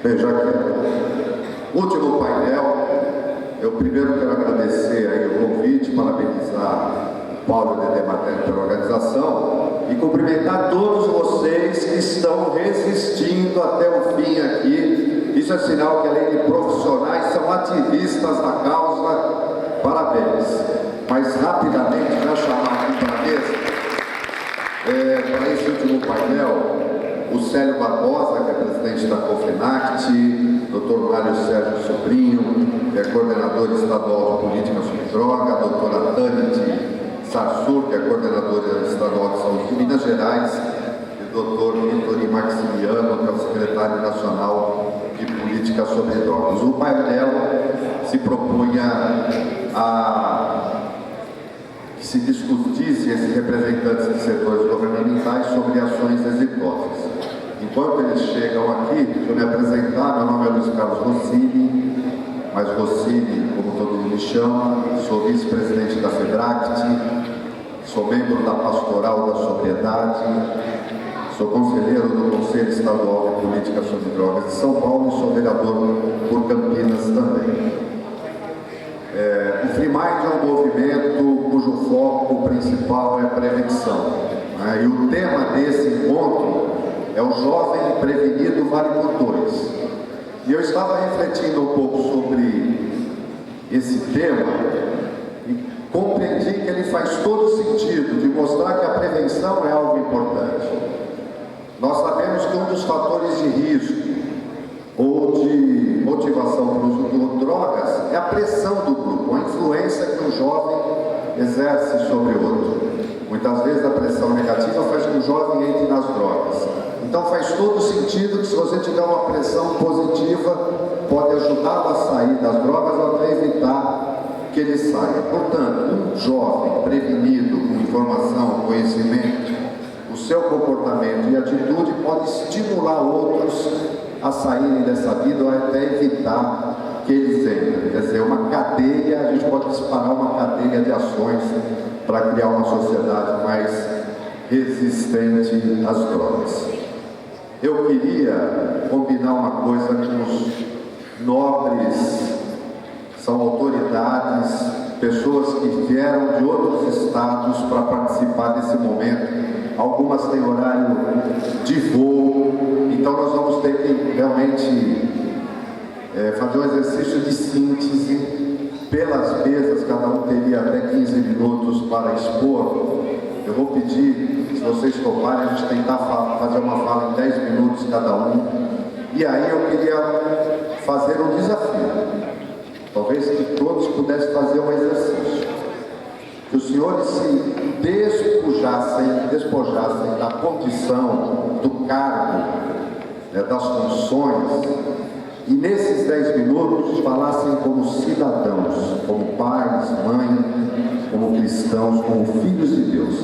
Bem, já que último painel, eu primeiro quero agradecer aí o convite, parabenizar o Paulo e o Dedé Matéria pela organização e cumprimentar todos vocês que estão resistindo até o fim aqui. Isso é sinal que, além de profissionais, são ativistas da causa. Parabéns. Mas rapidamente, já chamar aqui para a mesa, para esse último painel, o Célio Barbosa, que é presidente da COFENACT, Dr. Mário Sérgio Sobrinho, que é coordenador estadual de política sobre droga, a doutora Tanit Sarsur, que é coordenadora estadual de saúde de Minas Gerais, e o Dr. Vitor Maximiano, que é o secretário nacional de política sobre drogas. O painel se propunha a que se discutisse esses representantes de setores governamentais sobre ações exitosas. Enquanto eles chegam aqui, deixa eu me apresentar. Meu nome é Luiz Carlos Rossini, mas Rossini, como todo mundo me chama, sou vice-presidente da FEBRACT, sou membro da Pastoral da Sobriedade, sou conselheiro do Conselho Estadual de Política sobre Drogas de São Paulo e sou vereador por Campinas também. O Free Mind é um movimento cujo foco principal é a prevenção, né? E o tema desse encontro é o jovem prevenido vale por dois. E eu estava refletindo um pouco sobre esse tema e compreendi que ele faz todo sentido de mostrar que a prevenção é algo importante. Nós sabemos que um dos fatores de risco ou de motivação para o uso de drogas é a pressão do grupo, a influência que um jovem exerce sobre o outro. Muitas vezes a pressão negativa faz com que o jovem entre nas drogas. Então faz todo sentido que, se você tiver uma pressão positiva, pode ajudá-lo a sair das drogas ou até evitar que ele saia. Portanto, um jovem prevenido com informação, conhecimento, o seu comportamento e atitude pode estimular outros a saírem dessa vida ou até evitar que eles entrem. Quer dizer, uma cadeia, a gente pode disparar uma cadeia de ações para criar uma sociedade mais resistente às drogas. Eu queria combinar uma coisa com os nobres, são autoridades, pessoas que vieram de outros estados para participar desse momento. Algumas têm horário de voo, então nós vamos ter que realmente fazer um exercício de síntese pelas mesas, cada um teria até 15 minutos para expor. Eu vou pedir, se vocês toparem, a gente tentar fazer uma fala em 10 minutos cada um. E aí eu queria fazer um desafio. Talvez que todos pudessem fazer um exercício. Que os senhores se despojassem da condição, do cargo, das funções, e nesses 10 minutos falassem como cidadãos, como pais, mães, como cristãos, como filhos de Deus,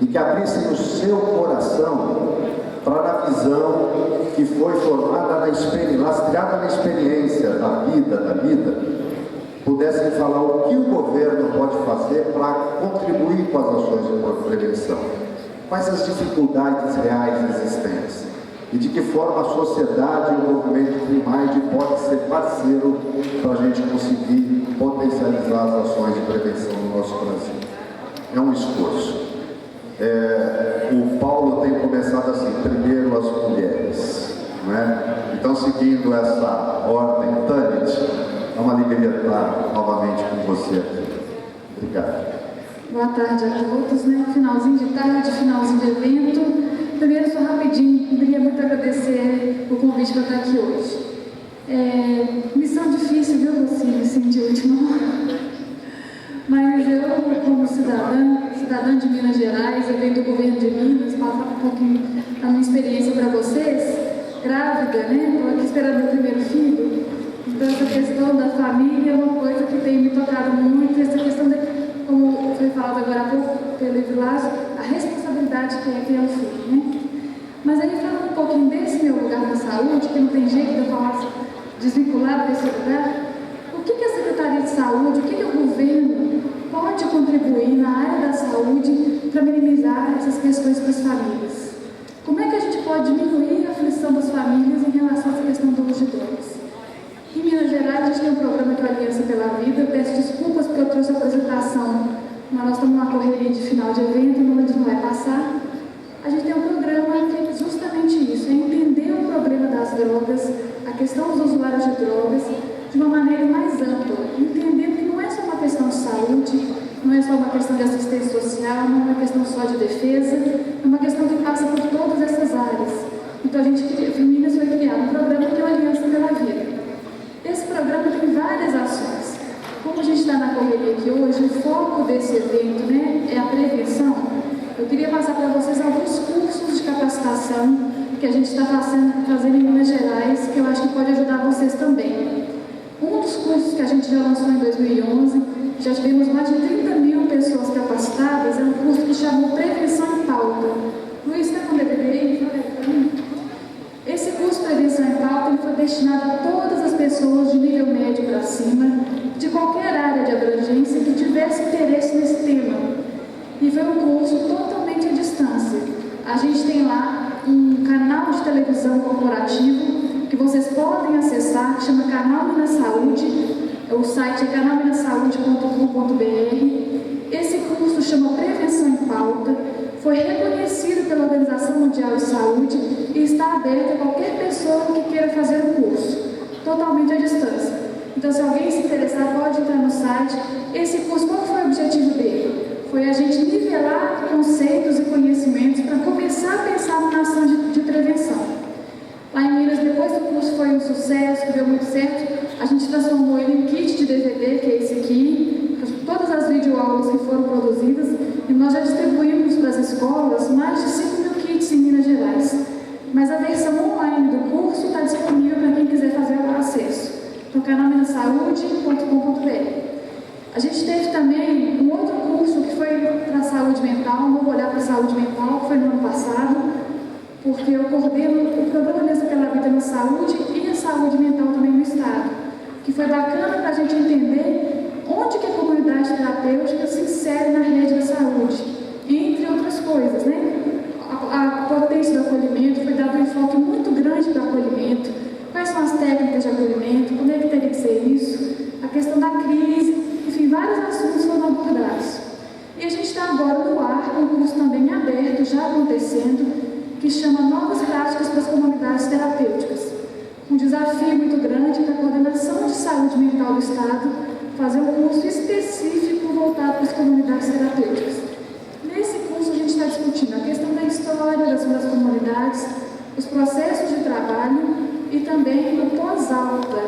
e que abrissem o seu coração para a visão que foi formada lastreada na experiência da vida, pudessem falar o que o governo pode fazer para contribuir com as ações de prevenção, quais as dificuldades reais existentes e de que forma a sociedade e o movimento Free Mind pode ser parceiro para a gente conseguir potencializar as ações de prevenção no nosso Brasil. É um esforço. O Paulo tem começado assim: primeiro as mulheres, não é? Então, seguindo essa ordem, Tanit, é uma alegria estar novamente com você aqui. Obrigado. Boa tarde a todos, né? Finalzinho de tarde, finalzinho de evento. Primeiro, só rapidinho, queria muito agradecer o convite para estar aqui hoje. Missão difícil, viu, você me sentir última hora. Mas eu, como cidadã de Minas Gerais, eu venho do governo de Minas, passar um pouquinho a minha experiência para vocês. Grávida, né? Estou aqui esperando meu primeiro filho. Então, essa questão da família é uma coisa que tem me tocado muito. Essa questão, como foi falado agora há pouco pelo Evilásio, a responsabilidade que é criar um filho, né? Mas aí, falando um pouquinho desse meu lugar na saúde, que não tem jeito de eu falar desvinculado desse lugar, o que a Secretaria de Saúde, o que o governo pode contribuir na área da saúde para minimizar essas questões para as famílias? Como é que a gente pode diminuir a aflição atenção das famílias em relação a essa questão do uso de drogas. Em Minas Gerais, a gente tem um programa que é a Aliança pela Vida. Peço desculpas porque eu trouxe a apresentação, mas nós estamos numa correria de final de evento, o número não vai passar. A gente tem um programa que é justamente isso, é entender o problema das drogas, a questão dos usuários de drogas, de uma maneira mais ampla, entendendo que não é só uma questão de saúde, não é só uma questão de assistência social, não é uma questão só de defesa, é uma questão que passa por todas essas áreas. Então, em Minas foi criado um programa que é a Aliança pela Vida. Esse programa tem várias ações. Como a gente está na correria aqui hoje, o foco desse evento, né, é a prevenção. Eu queria passar para vocês alguns cursos de capacitação que a gente está fazendo em Minas Gerais, que eu acho que pode ajudar vocês também. Um dos cursos que a gente já lançou em 2011, já tivemos mais de 30 mil pessoas capacitadas, é um curso que chamou Prevenção em Pauta. Luiz, está com o DVD? Esse curso Prevenção em Pauta ele foi destinado a todas as pessoas de nível médio para cima, de qualquer área de abrangência que tivesse interesse nesse tema. E foi um curso totalmente à distância. A gente tem lá um canal de televisão corporativo que vocês podem acessar, que chama Canal Minas Saúde. O site é canalminasaude.com.br. Esse curso chama Prevenção em Pauta, foi reconhecido pela Organização Mundial de Saúde e está aberto a qualquer pessoa que queira fazer o curso, totalmente à distância. Então, se alguém se interessar, pode entrar no site. Esse curso, qual foi o objetivo dele? Foi a gente nivelar conceitos e conhecimentos para começar a pensar na ação de prevenção. Lá em Minas, depois do curso foi um sucesso, que deu muito certo, a gente transformou ele em kit de DVD, que é esse aqui, todas as videoaulas que foram produzidas, e nós já distribuímos para as escolas mais de 5 mil kits em Minas Gerais. Mas a versão online do curso está disponível para quem quiser fazer o acesso, no canalminasaude.com.br. A gente teve também um outro curso que foi para a saúde mental, vou olhar para a saúde mental, que foi no ano passado, porque eu coordeno o programa Aliança pela Vida na Saúde e a saúde mental também no Estado, que foi bacana para a gente entender onde que a comunidade terapêutica se insere na rede da saúde, entre outras coisas, né? A potência do acolhimento, foi dado um enfoque muito grande para o acolhimento, quais são as técnicas de acolhimento, como é que teria que ser isso, a questão da crise, enfim, vários assuntos foram abordados. E a gente está agora no ar, com um curso também aberto, já acontecendo, que chama Novas Práticas para as Comunidades Terapêuticas. Um desafio muito grande para a coordenação de saúde mental do Estado, fazer um curso específico voltado para as comunidades terapêuticas. Nesse curso a gente está discutindo a questão da história das comunidades, os processos de trabalho e também o pós-alta,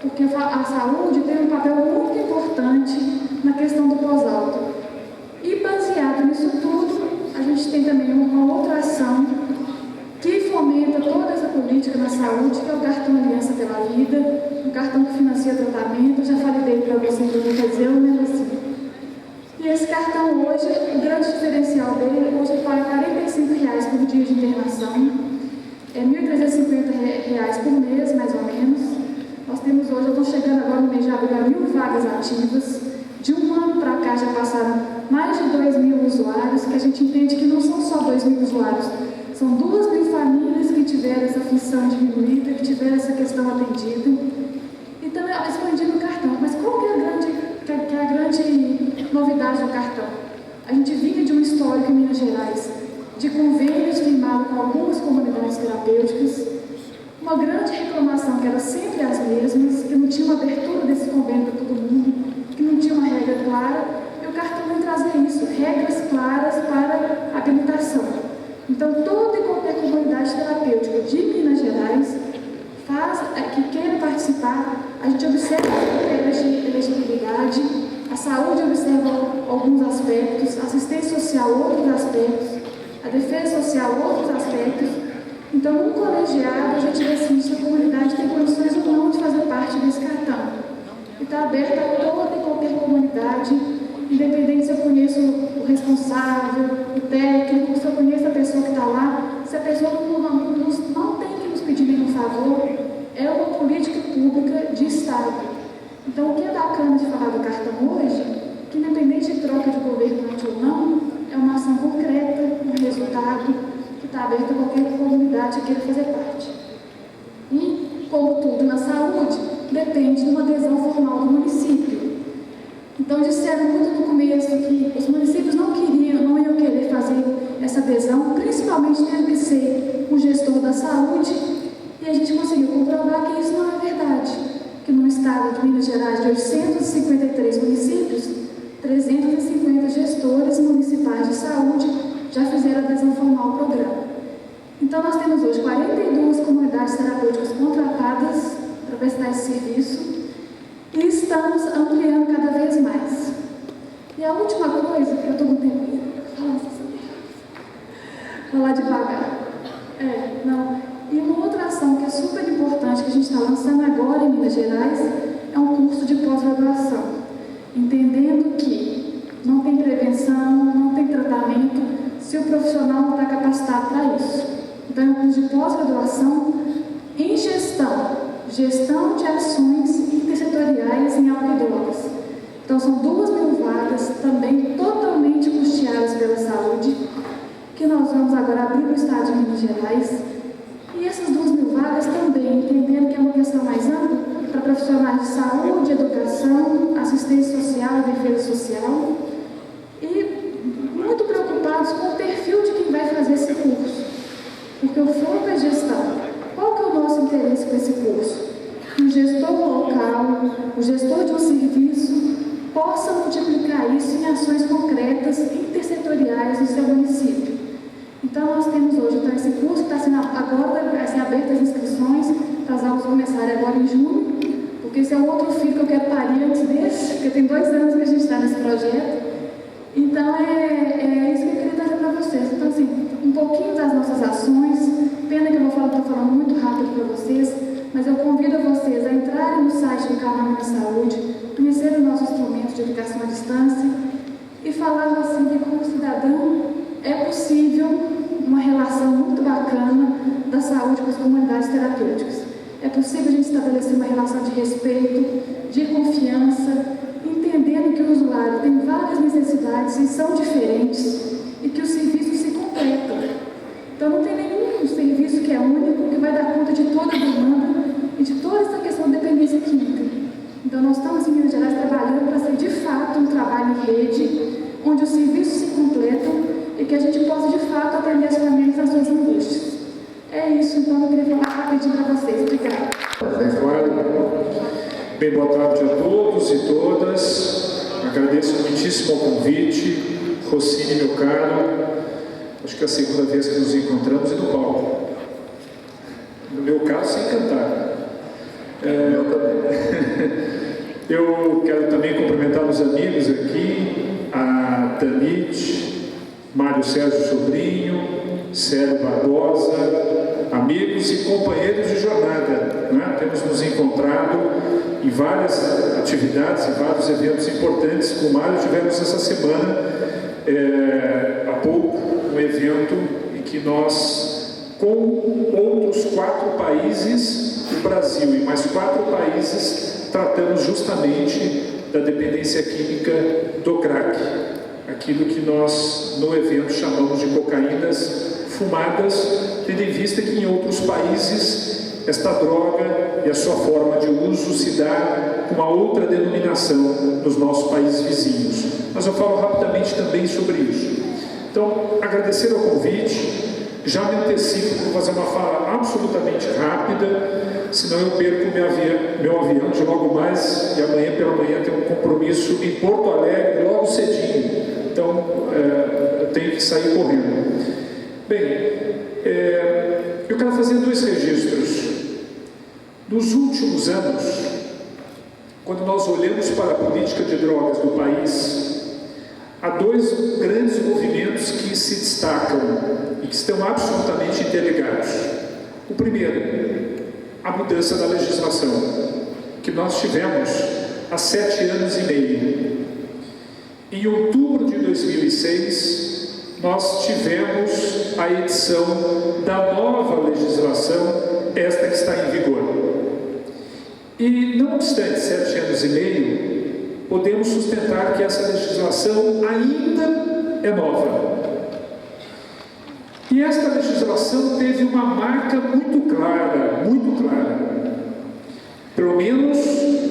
porque a saúde tem um papel muito importante na questão do pós-alta. E baseado nisso tudo, a gente tem também uma outra ação que fomenta toda essa política na saúde, que é o cartão Aliança pela Vida, um cartão que financia tratamento. Já falei dele para vocês, eu vou fazer um negocinho. E esse cartão hoje, o grande diferencial dele, hoje ele paga R$45 por dia de internação, é R$1.350 por mês, mais ou menos. Nós temos hoje, eu estou chegando agora no mês de abril, a 1.000 vagas ativas. De um ano para cá já passaram mais de 2.000 usuários, que a gente entende que não são só 2.000 usuários, são 2.000 famílias que tiveram essa função diminuída, que tiveram essa questão atendida. E também expandindo o cartão. Mas qual que é a grande novidade do cartão? A gente vinha de um histórico em Minas Gerais, de convênios firmados com algumas comunidades terapêuticas, uma grande reclamação que era sempre as mesmas, que não tinha uma abertura desse convênio para todo mundo, que não tinha uma regra clara, e o cartão vem trazer isso, regras claras para a habilitação. Então, toda e qualquer comunidade terapêutica de Minas Gerais que queira participar, a gente observa a elegibilidade, a saúde observa alguns aspectos, a assistência social outros aspectos, a defesa social outros aspectos. Então, no colegiado, a gente decide se a comunidade tem condições ou não de fazer parte desse cartão. E está aberto a toda e qualquer comunidade, independente se eu conheço o responsável, o técnico, se eu conheço a pessoa que está lá, se a pessoa não tem que nos pedir nenhum favor, é uma política pública de Estado. Então, o que é bacana de falar do cartão hoje, que independente de troca de governante ou não, é uma ação concreta, um resultado, que está aberto a qualquer comunidade que queira fazer parte. E, como tudo na saúde, depende de uma adesão formal do município. Então, disseram muito no começo que os municípios não iam querer fazer essa adesão, principalmente tendo que ser o gestor da saúde, e a gente conseguiu comprovar que isso não é verdade, que no estado de Minas Gerais, de 853 municípios, 350 gestores municipais de saúde já fizeram adesão formal ao programa. Então, nós temos hoje 42 comunidades terapêuticas contratadas para prestar esse serviço e estamos ampliando cada vez mais. E a última coisa, que eu estou com tempo, falar devagar. E uma outra ação que é super importante, que a gente está lançando agora em Minas Gerais, é um curso de pós-graduação, entendendo que não tem prevenção, não tem tratamento, se o profissional não está capacitado para isso. Então, é um curso de pós-graduação em gestão de ações intersetoriais em álcool e drogas. Então, são 2.000 vagas, também totalmente custeadas pela saúde, que nós vamos agora abrir no estado de Minas Gerais. E essas 2.000 vagas também, entendendo que é uma questão mais ampla, para profissionais de saúde, educação, assistência social e defesa social, e muito preocupados com o perfil de quem vai fazer esse curso, porque o foco é gestão. Qual que é o nosso interesse com esse curso? Que o gestor local, o gestor de um serviço, possa multiplicar isso em ações concretas, intersetoriais no seu município. Então, nós temos hoje esse curso que está sendo agora, vai ser aberto as inscrições, para as aulas começarem agora em junho, porque esse é o outro filho que eu quero parir antes desse, porque tem 2 anos que a gente está nesse projeto. Então, é isso que eu queria trazer para vocês. Então, assim, um pouquinho das nossas ações, pena que eu estou falando muito rápido para vocês, mas eu convido vocês a entrarem no site do canal Minha Saúde, conhecerem o nosso instrumento de educação à distância e falar assim que, como cidadão, é possível uma relação muito bacana da saúde com as comunidades terapêuticas. É possível a gente estabelecer uma relação de respeito, de confiança, entendendo que o usuário tem várias necessidades e são diferentes e que os serviços se completam. Então, não tem nenhum serviço que é único, que vai dar conta de toda a demanda e de toda essa questão de dependência química. Então, nós estamos em Minas Gerais trabalhando para ser de fato um trabalho em rede, onde os serviços se completam e que a gente possa de fato atender as famílias nas suas angústias. É isso, então eu queria falar rapidinho para vocês. Obrigada. Bem, boa tarde a todos e todas. Agradeço muitíssimo o convite. Rossini, meu caro, acho que é a segunda vez que nos encontramos e no palco. No meu caso, sem cantar. Eu também. Eu quero também cumprimentar os amigos aqui, a Tanit, Mário Sérgio Sobrinho, Célio Barbosa, amigos e companheiros de jornada, né? Temos nos encontrado em várias atividades, em vários eventos importantes. Com o Mário tivemos essa semana, há pouco, um evento em que nós, com outros 4 países do Brasil e mais 4 países, tratamos justamente da dependência química do crack, aquilo que nós no evento chamamos de cocaínas fumadas, tendo em vista que em outros países esta droga e a sua forma de uso se dá com uma outra denominação nos nossos países vizinhos. Mas eu falo rapidamente também sobre isso. Então, agradecer ao convite, já me antecipo, vou fazer uma fala absolutamente rápida, senão eu perco meu avião de logo mais, e amanhã pela manhã tem um compromisso em Porto Alegre, logo cedinho. Então, eu tenho que sair correndo. Bem, eu quero fazer 2 registros. Nos últimos anos, quando nós olhamos para a política de drogas do país, há 2 grandes movimentos que se destacam e que estão absolutamente interligados. O primeiro, a mudança da legislação, que nós tivemos há 7 anos e meio. Em outubro de 2006, nós tivemos a edição da nova legislação, esta que está em vigor. E, não obstante 7 anos e meio, podemos sustentar que essa legislação ainda é nova. E esta legislação teve uma marca muito clara, muito clara. Pelo menos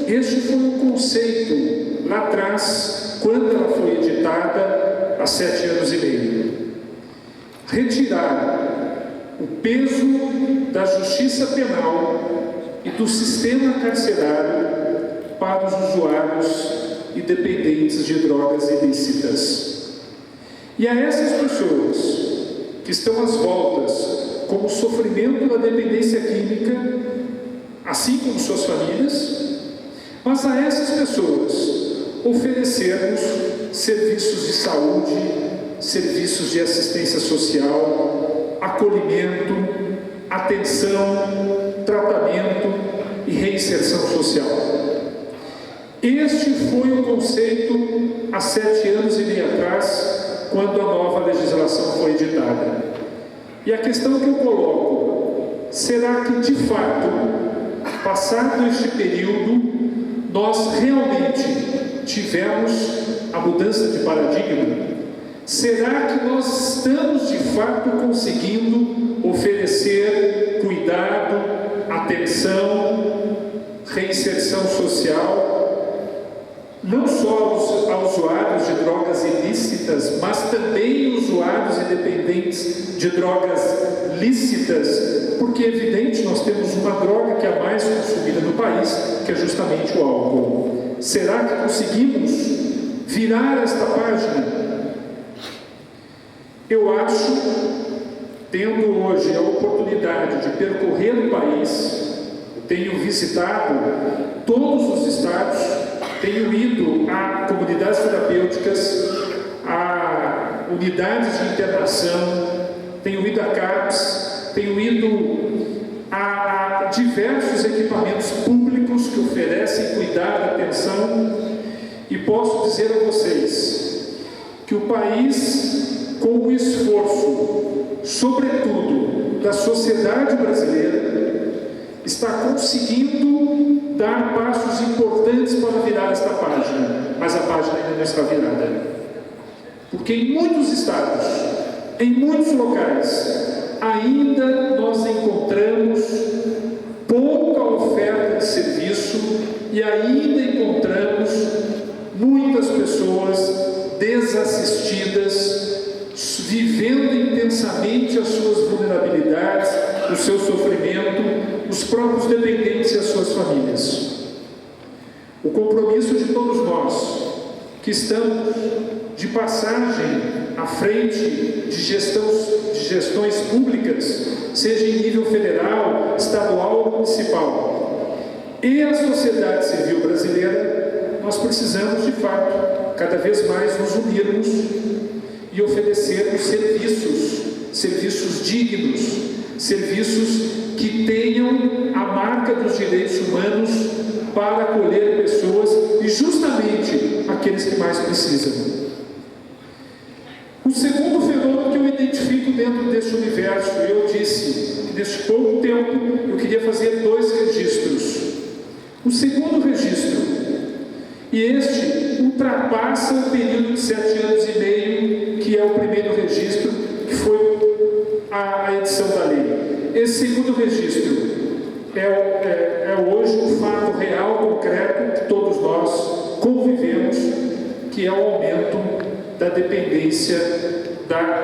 este foi o conceito lá atrás, quando ela foi editada há 7 anos e meio. Retirar o peso da justiça penal e do sistema carcerário para os usuários e dependentes de drogas ilícitas. E a essas pessoas que estão às voltas com o sofrimento da dependência química, assim como suas famílias, mas a essas pessoas oferecermos serviços de saúde, serviços de assistência social, acolhimento, atenção, tratamento e reinserção social. Este foi o conceito há 7 anos e meio atrás, quando a nova legislação foi editada. E a questão que eu coloco, será que de fato, passado este período, nós realmente tivemos a mudança de paradigma? Será que nós estamos de fato conseguindo oferecer cuidado, atenção, reinserção social, não só aos usuários de drogas ilícitas, mas também usuários e dependentes de drogas lícitas, porque é evidente, nós temos uma droga que é a mais consumida no país, que é justamente o álcool. Será que conseguimos virar esta página? Eu acho, tendo hoje a oportunidade de percorrer o país, tenho visitado todos os estados, tenho ido a comunidades terapêuticas, a unidades de internação, tenho ido a CAPS, tenho ido a diversos equipamentos públicos que oferecem cuidado, atenção, e posso dizer a vocês que o país, com o esforço, sobretudo, da sociedade brasileira, está conseguindo dar passos importantes para virar esta página, mas a página ainda não está virada. Porque em muitos estados, em muitos locais, ainda nós encontramos pouca oferta de serviço e ainda encontramos muitas pessoas desassistidas, vivendo intensamente as suas vulnerabilidades, o seu sofrimento, os próprios dependentes e as suas famílias. O compromisso de todos nós, que estamos de passagem à frente de gestões públicas, seja em nível federal, estadual ou municipal, e a sociedade civil brasileira, nós precisamos, de fato, cada vez mais nos unirmos e oferecermos serviços dignos, serviços que tenham a marca dos direitos humanos para acolher pessoas e justamente aqueles que mais precisam. O segundo fenômeno que eu identifico dentro deste universo, eu disse que neste pouco tempo eu queria fazer 2 registros. O segundo registro, e este ultrapassa o período de 7 anos e meio, que é o primeiro registro, que foi a edição da lei. Esse segundo registro é hoje um fato real, concreto, que todos nós convivemos, que é o aumento da dependência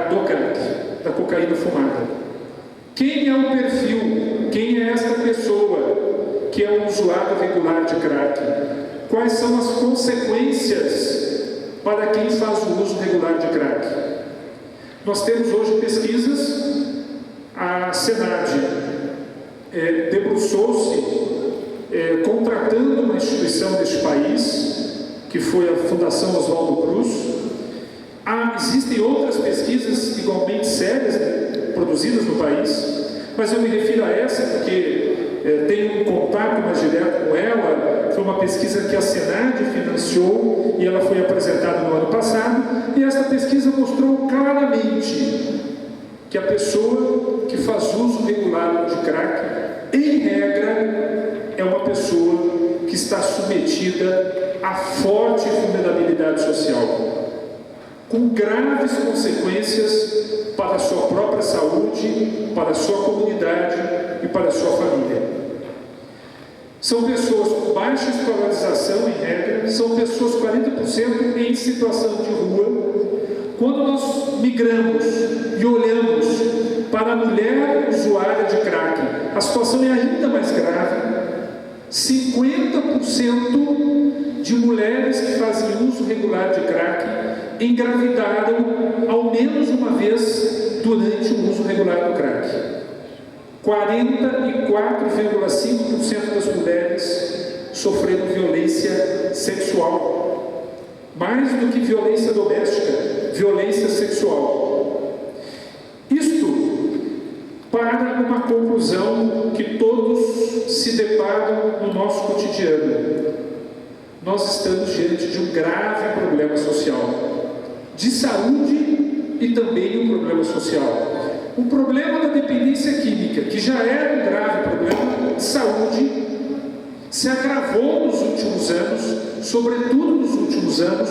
do crack, da cocaína fumada. Quem é o perfil? Quem é esta pessoa que é um usuário regular de crack? Quais são as consequências para quem faz o uso regular de crack? Nós temos hoje pesquisas, a Senad debruçou-se contratando uma instituição deste país, que foi a Fundação Oswaldo Cruz. Existem outras pesquisas igualmente sérias, produzidas no país, mas eu me refiro a essa porque tenho um contato mais direto com ela. Foi uma pesquisa que a Senad financiou e ela foi apresentada no ano passado, e essa pesquisa mostrou claramente que a pessoa que faz uso regular de crack, em regra, é uma pessoa que está submetida a forte vulnerabilidade social. com graves consequências para a sua própria saúde, para a sua comunidade e para a sua família. São pessoas com baixa escolarização, em regra, são pessoas 40% em situação de rua. Quando nós migramos e olhamos para a mulher usuária de crack, a situação é ainda mais grave. 50% de mulheres que fazem uso regular de crack engravidaram ao menos uma vez durante o uso regular do crack. 44,5% das mulheres sofreram violência sexual. Mais do que violência doméstica, violência sexual. Isto para uma conclusão que todos se deparam no nosso cotidiano. Nós estamos diante de um grave problema social, de saúde e também um problema social. O problema da dependência química, que já era um grave problema de saúde, se agravou nos últimos anos, sobretudo nos últimos anos,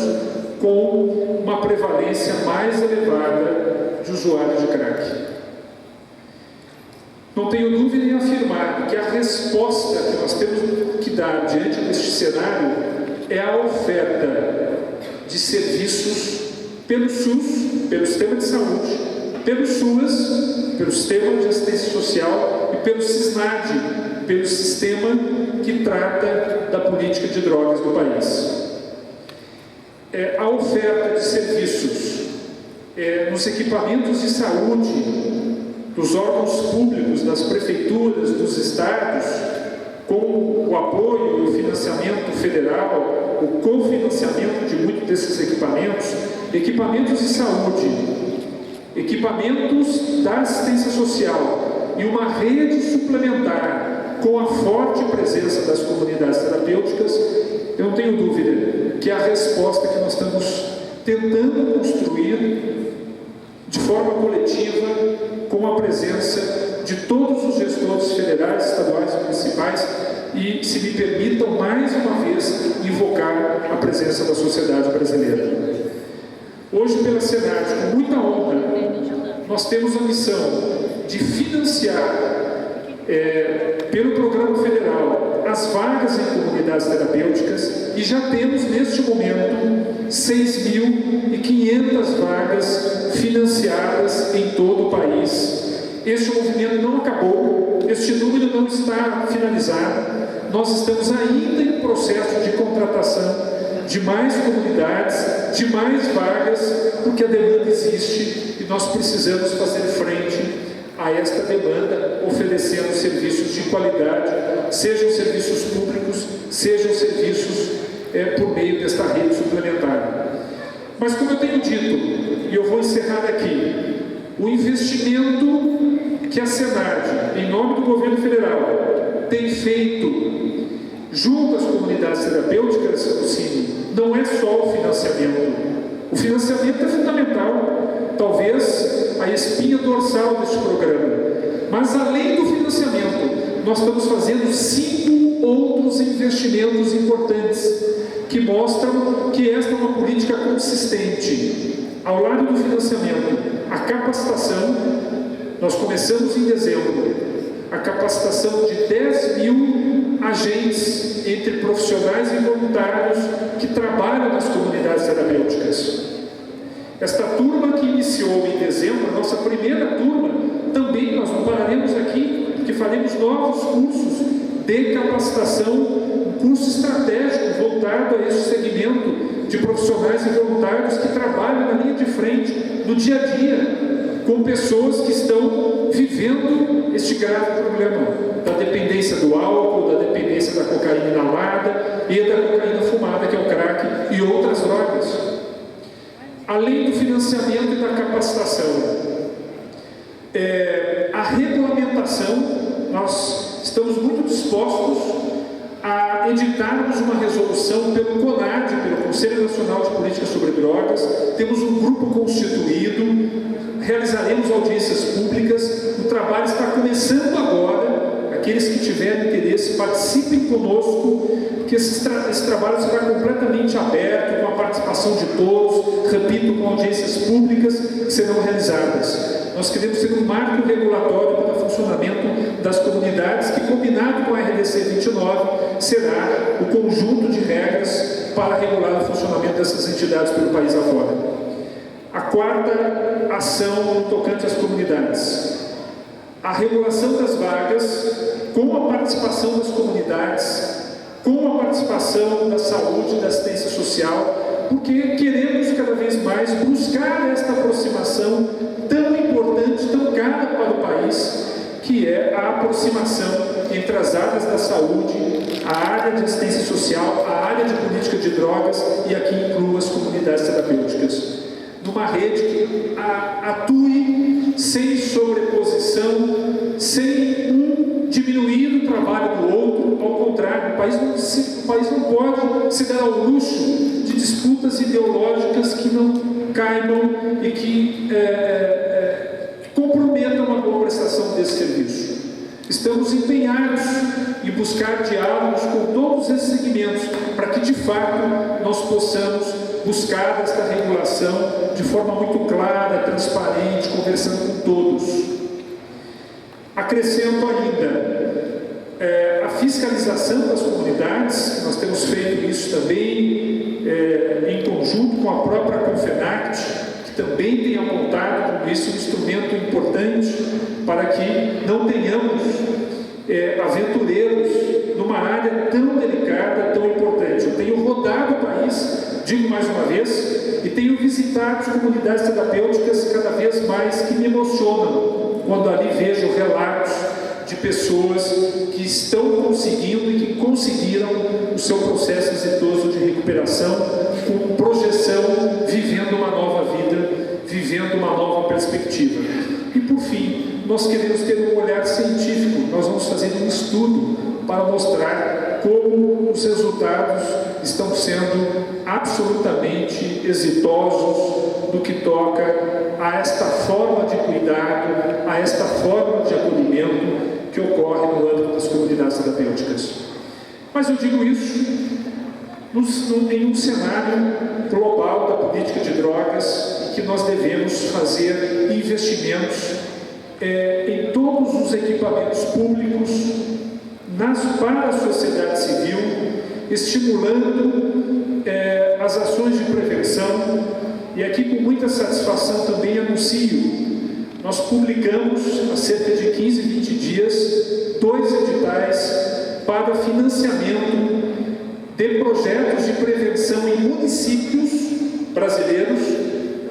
com uma prevalência mais elevada de usuários de crack. Não tenho dúvida em afirmar que a resposta que nós temos que dar diante deste cenário é a oferta de serviços pelo SUS, pelo sistema de saúde, pelo SUAS, pelo sistema de assistência social e pelo SISNAD, pelo sistema que trata da política de drogas do país. A oferta de serviços nos equipamentos de saúde dos órgãos públicos, das prefeituras, dos estados, com o apoio e o financiamento federal, o cofinanciamento de muitos desses equipamentos de saúde, equipamentos da assistência social e uma rede suplementar com a forte presença das comunidades terapêuticas, eu não tenho dúvida que é a resposta que nós estamos tentando construir de forma coletiva, com a presença de todos os gestores federais, estaduais e municipais, e, se me permitam, mais uma vez, invocar a presença da sociedade brasileira. Hoje, pela Senad, com muita honra, nós temos a missão de financiar, pelo Programa Federal, as vagas em comunidades terapêuticas, e já temos, neste momento, 6.500 vagas financiadas em todo o país. Este movimento não acabou, este número não está finalizado. Nós estamos ainda em processo de contratação de mais comunidades, de mais vagas, porque a demanda existe e nós precisamos fazer frente a esta demanda, oferecendo serviços de qualidade, sejam serviços públicos, sejam serviços por meio desta rede suplementar. Mas, como eu tenho dito, e eu vou encerrar aqui, o investimento que a Senad, em nome do governo federal, tem feito junto às comunidades terapêuticas, Cine, não é só o financiamento. O financiamento é fundamental, talvez a espinha dorsal deste programa. Mas, além do financiamento, nós estamos fazendo 5 outros investimentos importantes que mostram que esta é uma política consistente. Ao lado do financiamento, a capacitação, nós começamos em dezembro, a capacitação de 10.000 agentes entre profissionais e voluntários que trabalham nas comunidades terapêuticas. Esta turma que iniciou em dezembro, a nossa primeira turma, também nós não pararemos aqui, porque faremos novos cursos de capacitação, um curso estratégico voltado a esse segmento de profissionais e voluntários que trabalham na linha de frente, no dia a dia, com pessoas que estão vivendo este grave problema da dependência do álcool, da dependência da cocaína inalada e da cocaína fumada, que é o crack, e outras drogas. Além do financiamento e da capacitação, a regulamentação, nós estamos muito dispostos a editarmos uma resolução pelo CONAD, pelo Conselho Nacional de Política sobre Drogas. Temos um grupo constituído, realizaremos audiências públicas, o trabalho está começando agora. Aqueles que tiverem interesse, participem conosco, porque esse trabalho será completamente aberto, com a participação de todos, repito, com audiências públicas que serão realizadas. Nós queremos ter um marco regulatório para o funcionamento das comunidades que, combinado com a RDC 29, será o conjunto de regras para regular o funcionamento dessas entidades pelo país afora. A quarta ação tocante às comunidades. A regulação das vagas com a participação das comunidades, com a participação da saúde e da assistência social, porque queremos cada vez mais buscar esta aproximação tão importante, tão cara para o país, que é a aproximação entre as áreas da saúde, a área de assistência social, a área de política de drogas, e aqui incluo as comunidades terapêuticas, numa rede que atue sem sobreposição, sem um diminuir o trabalho do outro. Ao contrário, o país não pode se dar ao luxo de disputas ideológicas que não caibam e que comprometam a boa prestação desse serviço. Estamos empenhados em buscar diálogos com todos esses segmentos para que, de fato, nós possamos buscar esta regulação de forma muito clara, transparente, conversando com todos. Acrescento ainda a fiscalização das comunidades. Nós temos feito isso também em conjunto com a própria Confenact, que também tem apontado como isso um instrumento importante para que não tenhamos aventureiros numa área tão delicada, tão importante. Eu tenho rodado o país, digo mais uma vez, e tenho visitado as comunidades terapêuticas cada vez mais, que me emocionam quando ali vejo relatos de pessoas que estão conseguindo e que conseguiram o seu processo exitoso de recuperação, com projeção, vivendo uma nova vida, vivendo uma nova perspectiva. E por fim, nós queremos ter um olhar científico. Nós vamos fazer um estudo para mostrar como os resultados estão sendo absolutamente exitosos no que toca a esta forma de cuidado, a esta forma de acolhimento que ocorre no âmbito das comunidades terapêuticas. Mas eu digo isso em um cenário global da política de drogas, em que nós devemos fazer investimentos em todos os equipamentos públicos, para a sociedade civil, estimulando as ações de prevenção. E aqui, com muita satisfação, também anuncio: nós publicamos há cerca de 15, 20 dias 2 editais para financiamento de projetos de prevenção em municípios brasileiros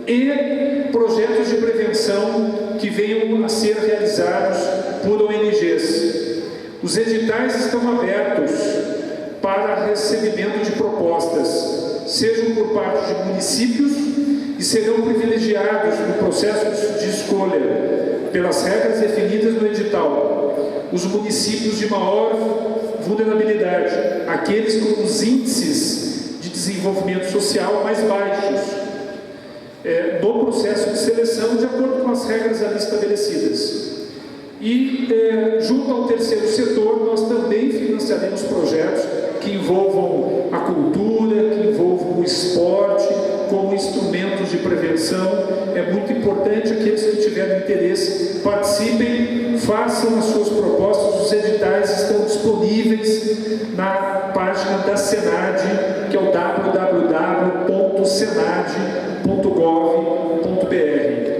e projetos de prevenção que venham a ser realizados por ONGs. Os editais estão abertos para recebimento de propostas, sejam por parte de municípios, e serão privilegiados no processo de escolha, pelas regras definidas no edital, os municípios de maior vulnerabilidade, aqueles com os índices de desenvolvimento social mais baixos, no processo de seleção, de acordo com as regras ali estabelecidas. E, junto ao terceiro setor, nós também financiaremos projetos que envolvam a cultura, que envolvam o esporte, como instrumentos de prevenção. É muito importante, aqueles que tiverem interesse, participem, façam as suas propostas. Os editais estão disponíveis na página da Senad, que é o www.senad.gov.br,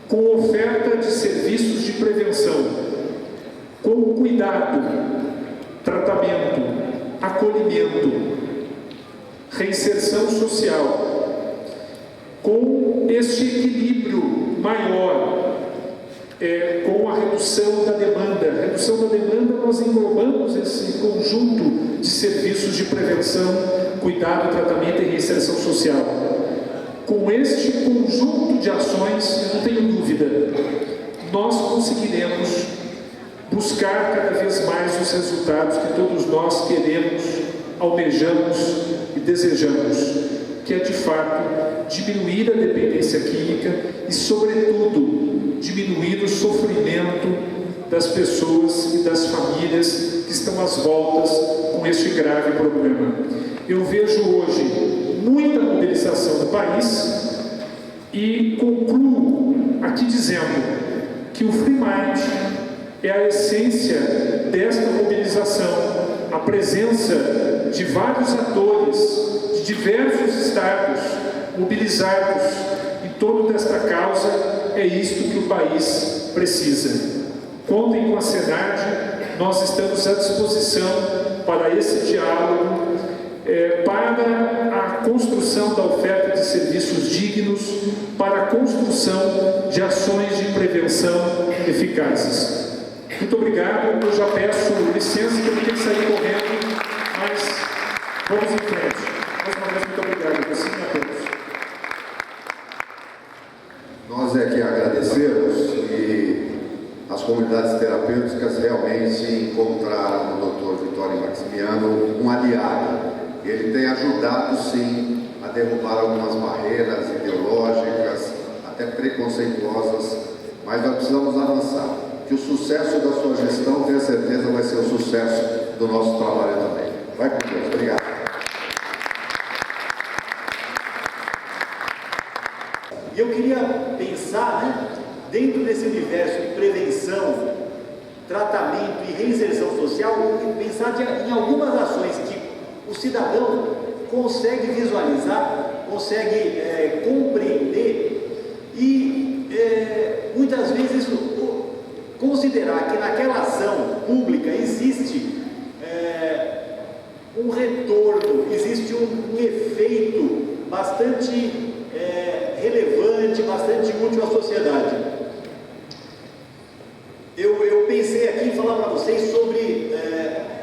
com oferta de serviços de prevenção, com cuidado, tratamento, acolhimento, reinserção social, com este equilíbrio maior, com a redução da demanda. A redução da demanda, nós englobamos esse conjunto de serviços de prevenção, cuidado, tratamento e reinserção social. Com este conjunto de ações, eu não tenho dúvida, nós conseguiremos buscar cada vez mais os resultados que todos nós queremos, almejamos e desejamos, que é, de fato, diminuir a dependência química e, sobretudo, diminuir o sofrimento das pessoas e das famílias que estão às voltas com este grave problema. Eu vejo hoje muita mobilização do país e concluo aqui dizendo que o Free Mind é a essência desta mobilização, a presença de vários atores de diversos estados mobilizados em torno desta causa. É isto que o país precisa. Contem com a SENAD, nós estamos à disposição para esse diálogo, para a construção da oferta de serviços dignos, para a construção de ações de prevenção eficazes. Muito obrigado. Eu já peço licença que eu tenho que sair correndo, mas vamos em frente. Mais uma vez, muito obrigado. Assim a todos. Nós é que agradecemos, e as comunidades terapêuticas realmente encontraram no Dr. Vitório Maximiano um aliado. Ele tem ajudado, sim, a derrubar algumas barreiras ideológicas, até preconceituosas, mas nós precisamos avançar. Que o sucesso da sua gestão, tenha certeza, vai ser o sucesso do nosso trabalho também. Vai com Deus. Obrigado. E eu queria pensar, né, dentro desse universo de prevenção, tratamento e reinserção social, pensar em algumas ações que o cidadão consegue visualizar, consegue compreender e muitas vezes considerar que naquela ação pública existe um retorno, existe um efeito bastante relevante, bastante útil à sociedade. Eu pensei aqui em falar para vocês sobre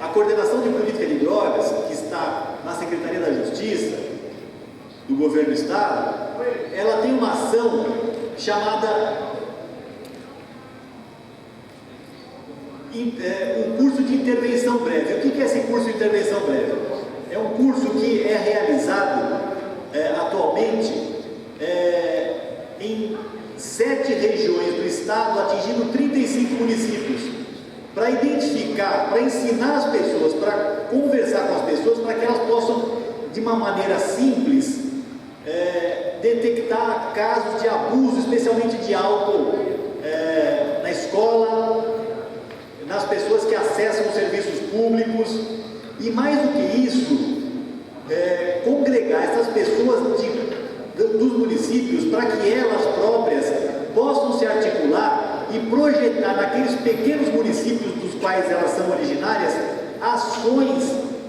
a coordenação de política de drogas, que está na Secretaria da Justiça do Governo do Estado. Ela tem uma ação chamada um curso de intervenção breve. O que é esse curso de intervenção breve? É um curso que é realizado atualmente em 7 regiões do estado, atingindo 35 municípios, para identificar, para ensinar as pessoas, para conversar com as pessoas, para que elas possam, de uma maneira simples, detectar casos de abuso, especialmente de álcool, na escola, nas pessoas que acessam os serviços públicos, e mais do que isso, congregar essas pessoas dos municípios para que elas próprias possam se articular e projetar naqueles pequenos municípios dos quais elas são originárias ações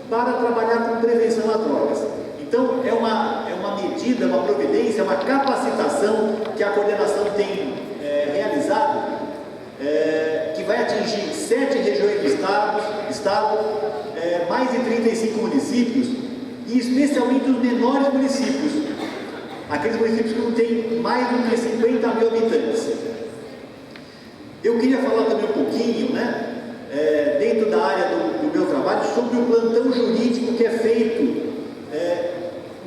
para trabalhar com prevenção às drogas. Então é uma medida, uma providência, uma capacitação que a coordenação tem realizado, que vai atingir 7 regiões do estado, mais de 35 municípios, e especialmente os menores municípios, aqueles municípios que não têm mais do que 50 mil habitantes. Eu queria falar também um pouquinho, dentro da área do meu trabalho, sobre o plantão jurídico que é feito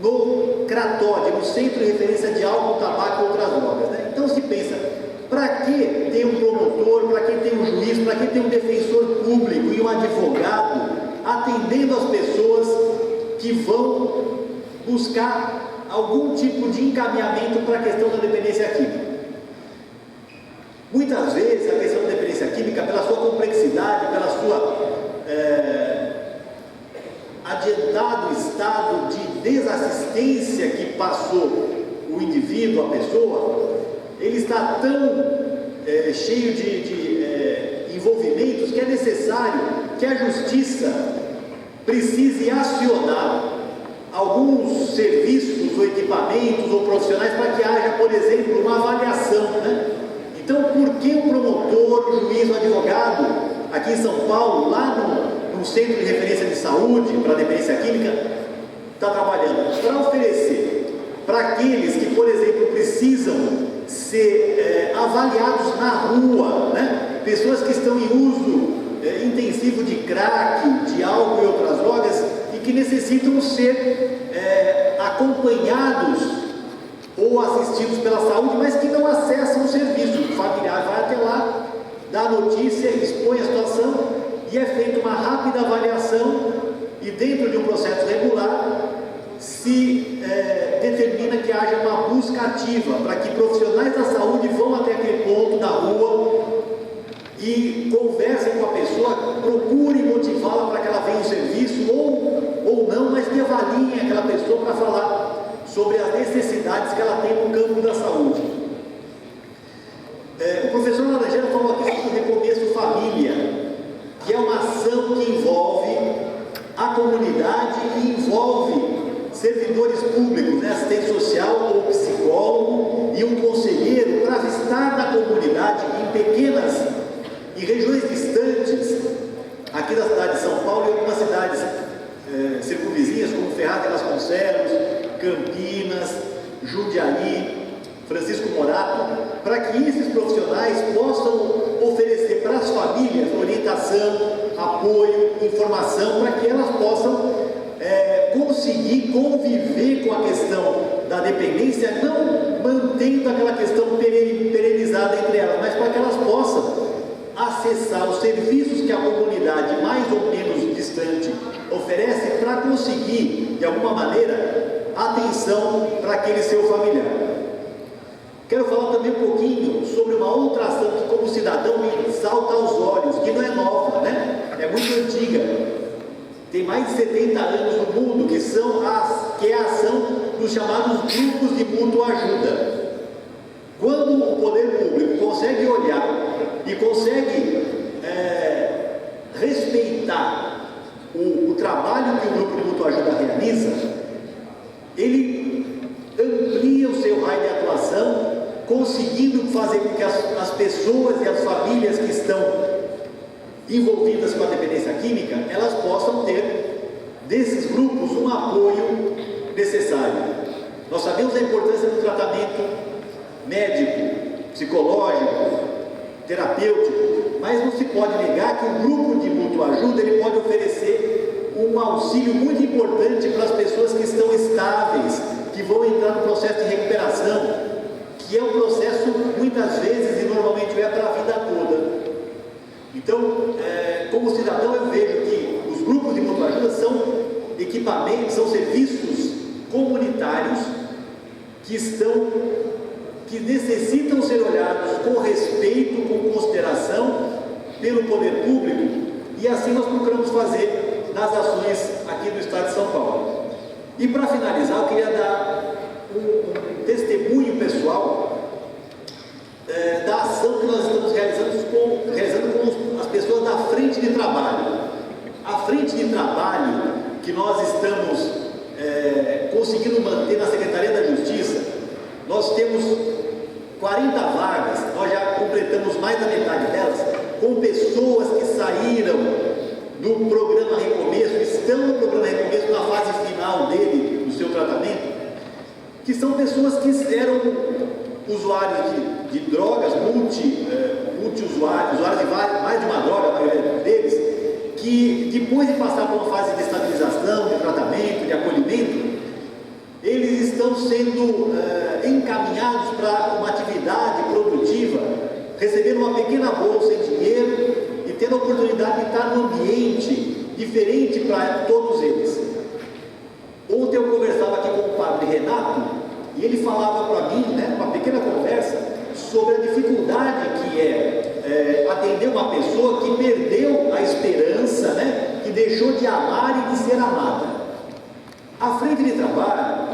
no CRATOD, no Centro de Referência de Álcool, Tabaco e Outras Drogas. Então se pensa, para que tem um promotor, para que tem um juiz, para que tem um defensor público e um advogado atendendo as pessoas que vão buscar algum tipo de encaminhamento para a questão da dependência química? Muitas vezes a questão da dependência química, pela sua complexidade, pela sua adiantado estado de desassistência que passou o indivíduo, a pessoa, ele está tão cheio de envolvimentos que é necessário que a justiça precise acionar alguns serviços ou equipamentos ou profissionais para que haja, por exemplo, uma avaliação, Então, por que o promotor, o juiz, o advogado, aqui em São Paulo, lá no Centro de Referência de Saúde para a Dependência Química, está trabalhando? Para oferecer para aqueles que, por exemplo, precisam ser avaliados na rua, pessoas que estão em uso intensivo de crack, de álcool e outras drogas, e que necessitam ser acompanhados ou assistidos pela saúde, mas que não acessam o serviço. O familiar vai até lá, dá a notícia, expõe a situação e é feita uma rápida avaliação, e dentro de um processo regular se determina que haja uma busca ativa para que profissionais da saúde vão até aquele ponto da rua e conversem com a pessoa, procurem motivá-la para que ela venha ao serviço ou não, mas que avaliem aquela pessoa para falar sobre as necessidades que ela tem no campo da saúde. O professor Laranjeira falou aqui sobre o Recomeço Família, que é uma ação que envolve a comunidade e envolve servidores públicos, né, assistente social ou psicólogo e um conselheiro para estar na comunidade em regiões distantes aqui da cidade de São Paulo e algumas cidades circunvizinhas como Ferraz de Vasconcelos, Campinas, Jundiaí, Francisco Morato, para que esses profissionais possam oferecer para as famílias orientação, apoio, informação, para que elas possam conseguir conviver com a questão da dependência, não mantendo aquela questão perenizada entre elas, mas para que elas possam acessar os serviços que a comunidade mais ou menos distante oferece para conseguir, de alguma maneira, atenção para aquele seu familiar. Quero falar também um pouquinho sobre uma outra ação que, como cidadão, me salta aos olhos, que não é nova, né? É muito antiga. Tem mais de 70 anos no mundo, que é a ação dos chamados grupos de mútua ajuda. Quando o poder público consegue olhar e consegue respeitar o trabalho que o grupo de mútua ajuda realiza, ele amplia o seu raio de atuação, conseguindo fazer com que as pessoas e as famílias que estão envolvidas com a dependência química, elas possam ter desses grupos um apoio necessário. Nós sabemos a importância do tratamento médico, psicológico, terapêutico, mas não se pode negar que o grupo de mútua ajuda ele pode oferecer um auxílio muito importante para as pessoas que estão estáveis, que vão entrar no processo de recuperação, que é um processo muitas vezes e normalmente é para a vida toda. Então, como cidadão, eu vejo que os grupos de mútua ajuda são equipamentos, são serviços comunitários que necessitam ser olhados com respeito, com consideração pelo poder público, e assim nós procuramos fazer nas ações aqui do Estado de São Paulo. E para finalizar, eu queria dar um testemunho pessoal da ação que nós estamos realizando com as pessoas da frente de trabalho. A frente de trabalho que nós estamos conseguindo manter na Secretaria da Justiça, nós temos 40 vagas, nós já completamos mais da metade delas, com pessoas que saíram do programa Recomeço, estão no programa Recomeço na fase final dele, do seu tratamento, que são pessoas que eram usuários de drogas, multi-usuários, usuários de mais de uma droga, a maioria deles, que depois de passar por uma fase de estabilização, de tratamento, de acolhimento, eles estão sendo encaminhados para uma atividade produtiva, recebendo uma pequena bolsa em dinheiro e tendo a oportunidade de estar num ambiente diferente para todos eles. Ontem eu conversava aqui com o padre Renato, e ele falava para mim, uma pequena conversa, sobre a dificuldade que é atender uma pessoa que perdeu a esperança, que deixou de amar e de ser amada. A frente de trabalho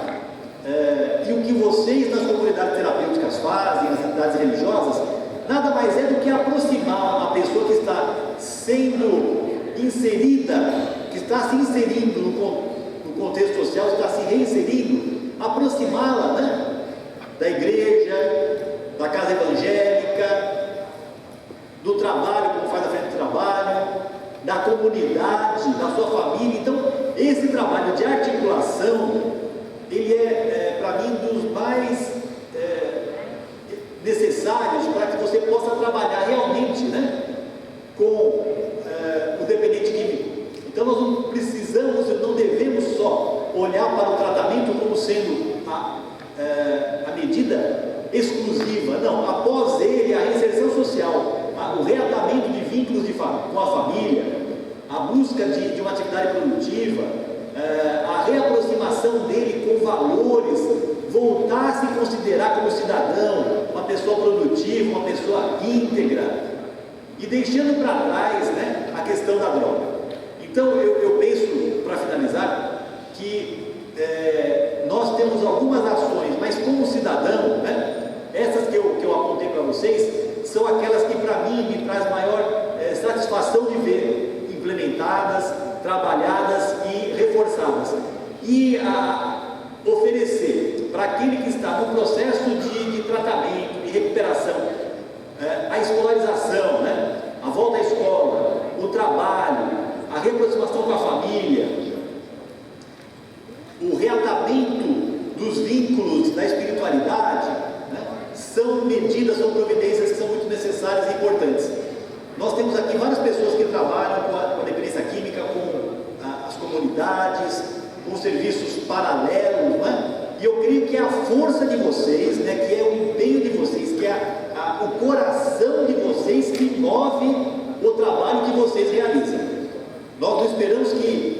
e o que vocês nas comunidades terapêuticas fazem, nas entidades religiosas, nada mais é do que aproximar a pessoa que está sendo inserida, que está se inserindo no contexto social, está se reinserindo, aproximá-la da igreja, da casa evangélica, do trabalho, como faz a frente de trabalho, da comunidade, da sua família. Então, esse trabalho de articulação, ele para mim, dos mais necessários para que você possa trabalhar realmente com o dependente químico. Então, nós não precisamos, não devemos só olhar para o tratamento como sendo a medida exclusiva. Não, após ele, a reinserção social, o reatamento de vínculos com a família, a busca de uma atividade produtiva, a reaproximação dele com valores, voltar a se considerar como cidadão, uma pessoa produtiva, uma pessoa íntegra, e deixando para trás, né, a questão da droga. Então eu penso, para finalizar, que nós temos algumas ações, mas como cidadão, né, essas que eu apontei para vocês, são aquelas que para mim me traz maior satisfação de ver implementadas, trabalhadas e reforçadas. E oferecer para aquele que está no processo de tratamento, de recuperação, a escolarização, né, a volta à escola, o trabalho, a reaproximação com a família, o reatamento dos vínculos da espiritualidade, né, são medidas, são providências que são muito necessárias e importantes. Nós temos aqui várias pessoas que trabalham com a dependência química, com as comunidades, com serviços paralelos, né? E eu creio que é a força de vocês, né, que é o empenho de vocês, que é o coração de vocês que move o trabalho que vocês realizam. Nós não esperamos que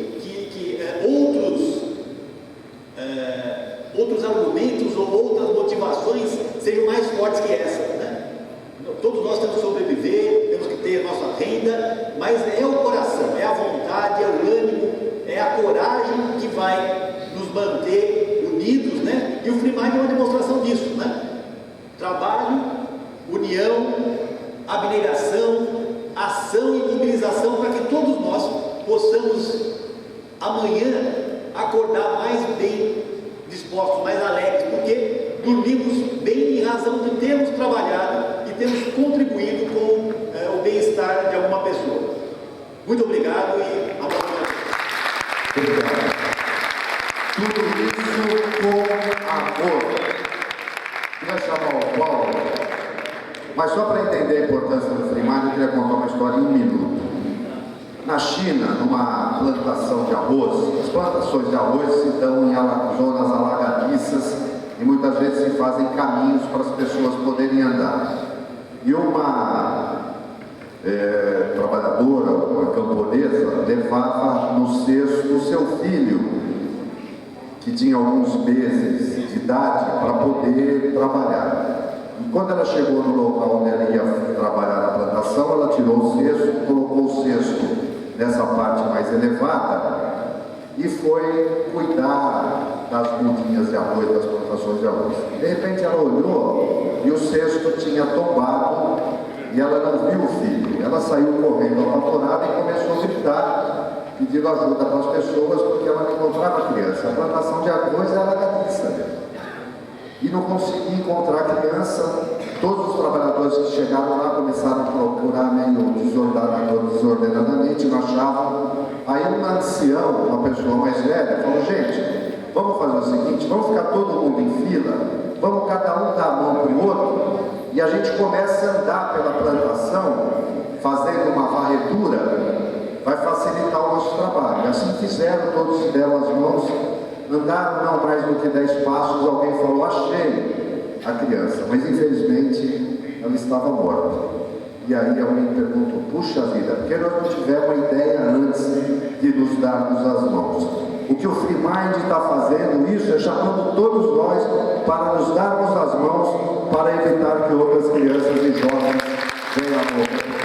outros argumentos ou outras motivações sejam mais fortes que essa, né? Todos nós temos que sobreviver, temos que ter nossa renda, mas é o coração, é a vontade, é o ânimo, é a coragem que vai nos manter unidos, né? E o FreeMind é uma demonstração disso, né? Trabalho, união, abnegação, ação e mobilização para que todos nós possamos amanhã acordar mais bem dispostos, mais alegres, porque dormimos bem em razão de termos trabalhado e termos contribuído com o bem-estar de alguma pessoa. Muito obrigado e abraço. Obrigado. Tudo isso com amor. Queria chamar o Paulo, mas só para entender a importância do FreeMind, eu queria contar uma história em 1 minuto. Na China, numa plantação de arroz, as plantações de arroz se dão em zonas alagadiças e muitas vezes se fazem caminhos para as pessoas poderem andar. E uma trabalhadora, uma camponesa, levava no cesto o seu filho, que tinha alguns meses de idade, para poder trabalhar. E quando ela chegou no local onde ela ia trabalhar na plantação, ela tirou o cesto, colocou o cesto nessa parte mais elevada e foi cuidar das mudinhas de arroz, das plantações de arroz. De repente ela olhou e o cesto tinha tombado e ela não viu o filho. Ela saiu correndo apavorada e começou a gritar, pedindo ajuda para as pessoas, porque ela não encontrava a criança. A plantação de arroz era alagadiça e não conseguia encontrar a criança. Todos os trabalhadores que chegaram lá começaram a procurar meio desordenadamente, não achavam. Aí um ancião, uma pessoa mais velha, falou: gente, vamos fazer o seguinte, vamos ficar todo mundo em fila, vamos cada um dar a mão para o outro, e a gente começa a andar pela plantação, fazendo uma varredura, vai facilitar o nosso trabalho. E assim fizeram, todos se deram as mãos, andaram não mais do que 10 passos, alguém falou: achei a criança, mas infelizmente ela estava morta. E aí alguém perguntou: puxa vida, por que nós não tivemos uma ideia antes de nos darmos as mãos? O que o FreeMind está fazendo isso é chamando todos nós para nos darmos as mãos para evitar que outras crianças e jovens venham a morrer.